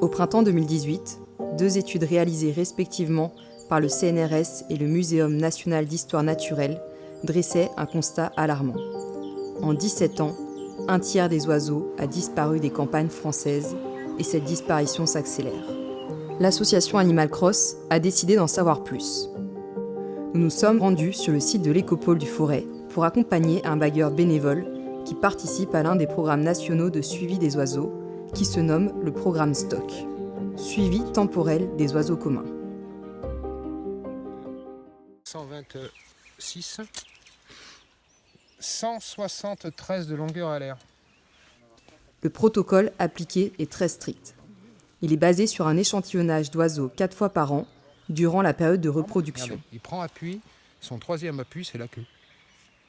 Au printemps 2018, 2 études réalisées respectivement par le CNRS et le Muséum national d'histoire naturelle dressaient un constat alarmant. En 17 ans, un tiers des oiseaux a disparu des campagnes françaises et cette disparition s'accélère. L'association Animal Cross a décidé d'en savoir plus. Nous nous sommes rendus sur le site de l'Écopole du Forêt pour accompagner un bagueur bénévole qui participe à l'un des programmes nationaux de suivi des oiseaux qui se nomme le programme STOC, suivi temporel des oiseaux communs. 126, 173 de longueur alaire. Le protocole appliqué est très strict. Il est basé sur un échantillonnage d'oiseaux 4 fois par an durant la période de reproduction. Regardez, il prend appui, son troisième appui c'est la queue.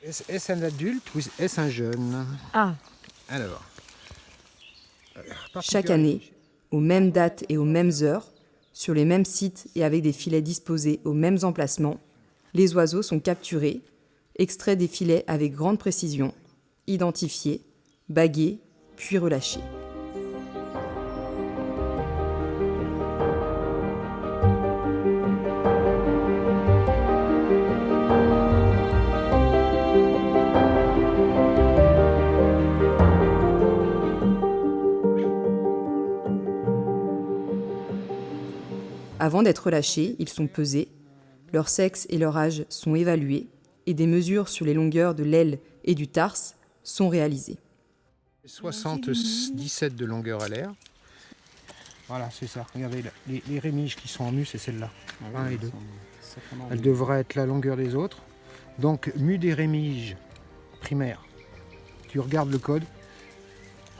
Est-ce un adulte ou est-ce un jeune? Ah. Alors. Chaque année, aux mêmes dates et aux mêmes heures, sur les mêmes sites et avec des filets disposés aux mêmes emplacements, les oiseaux sont capturés, extraits des filets avec grande précision, identifiés, bagués, puis relâchés. Avant d'être relâchés, ils sont pesés, leur sexe et leur âge sont évalués et des mesures sur les longueurs de l'aile et du tarse sont réalisées. 77 de longueur alaire. Voilà, c'est ça. Regardez, les rémiges qui sont en mu, c'est celle-là. 1 et 2. Elles devraient être la longueur des autres. Donc, mu des rémiges primaires. Tu regardes le code.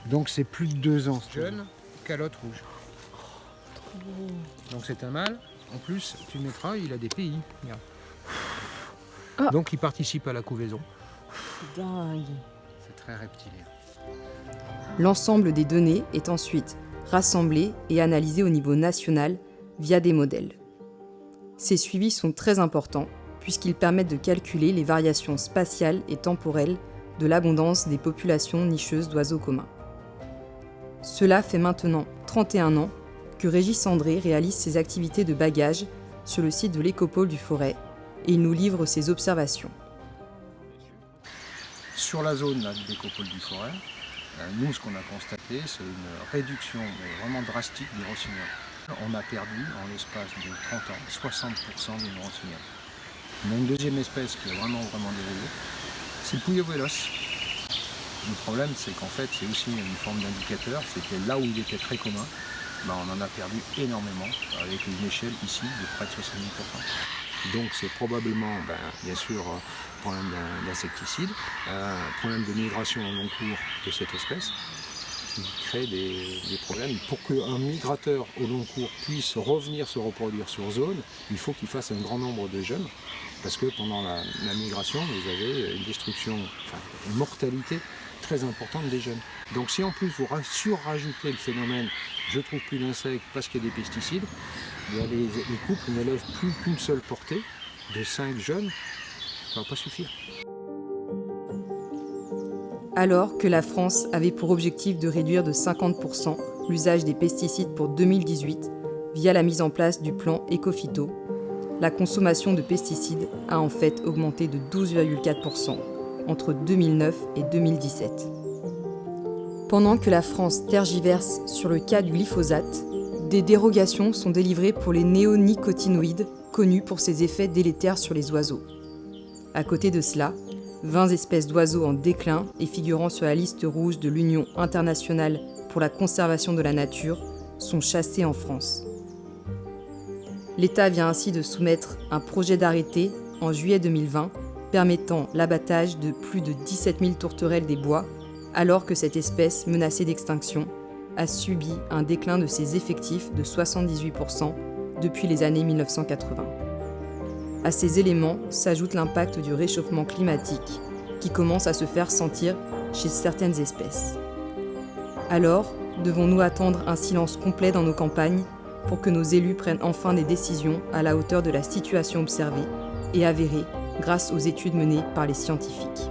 Donc, c'est plus de 2 ans. Jeune, calotte rouge. Donc, c'est un mâle. En plus, tu le mettras, il a des pays. Regarde. Ah. Donc, il participe à la couvaison. Dingue. C'est très reptilien. L'ensemble des données est ensuite rassemblé et analysé au niveau national via des modèles. Ces suivis sont très importants puisqu'ils permettent de calculer les variations spatiales et temporelles de l'abondance des populations nicheuses d'oiseaux communs. Cela fait maintenant 31 ans que Régis André réalise ses activités de bagage sur le site de l'Écopole du Forêt et il nous livre ses observations. Sur la zone là, de l'Écopole du Forêt, nous, ce qu'on a constaté, c'est une réduction vraiment drastique des rossignols. On a perdu, en l'espace de 30 ans, 60% des rossignols. On a une deuxième espèce qui est vraiment dérivée, c'est le pouilleux véloce. Le problème, c'est qu'en fait, c'est aussi une forme d'indicateur, c'est que là où il était très commun, on en a perdu énormément, avec une échelle ici de près de 70%. Donc c'est probablement, bien sûr, problème d'insecticide, problème de migration au long cours de cette espèce, qui crée des problèmes. Pour qu'un migrateur au long cours puisse revenir se reproduire sur zone, il faut qu'il fasse un grand nombre de jeunes, parce que pendant la migration, vous avez une destruction, une mortalité très importante des jeunes. Donc si en plus vous surrajoutez le phénomène « je trouve plus d'insectes parce qu'il y a des pesticides », les couples n'élèvent plus qu'une seule portée de 5 jeunes, ça ne va pas suffire. Alors que la France avait pour objectif de réduire de 50% l'usage des pesticides pour 2018 via la mise en place du plan Ecophyto, la consommation de pesticides a en fait augmenté de 12,4% entre 2009 et 2017. Pendant que la France tergiverse sur le cas du glyphosate, des dérogations sont délivrées pour les néonicotinoïdes, connus pour ses effets délétères sur les oiseaux. À côté de cela, 20 espèces d'oiseaux en déclin et figurant sur la liste rouge de l'Union internationale pour la conservation de la nature sont chassées en France. L'État vient ainsi de soumettre un projet d'arrêté en juillet 2020 permettant l'abattage de plus de 17 000 tourterelles des bois, alors que cette espèce menacée d'extinction a subi un déclin de ses effectifs de 78% depuis les années 1980. À ces éléments s'ajoute l'impact du réchauffement climatique qui commence à se faire sentir chez certaines espèces. Alors, devons-nous attendre un silence complet dans nos campagnes pour que nos élus prennent enfin des décisions à la hauteur de la situation observée et avérée grâce aux études menées par les scientifiques ?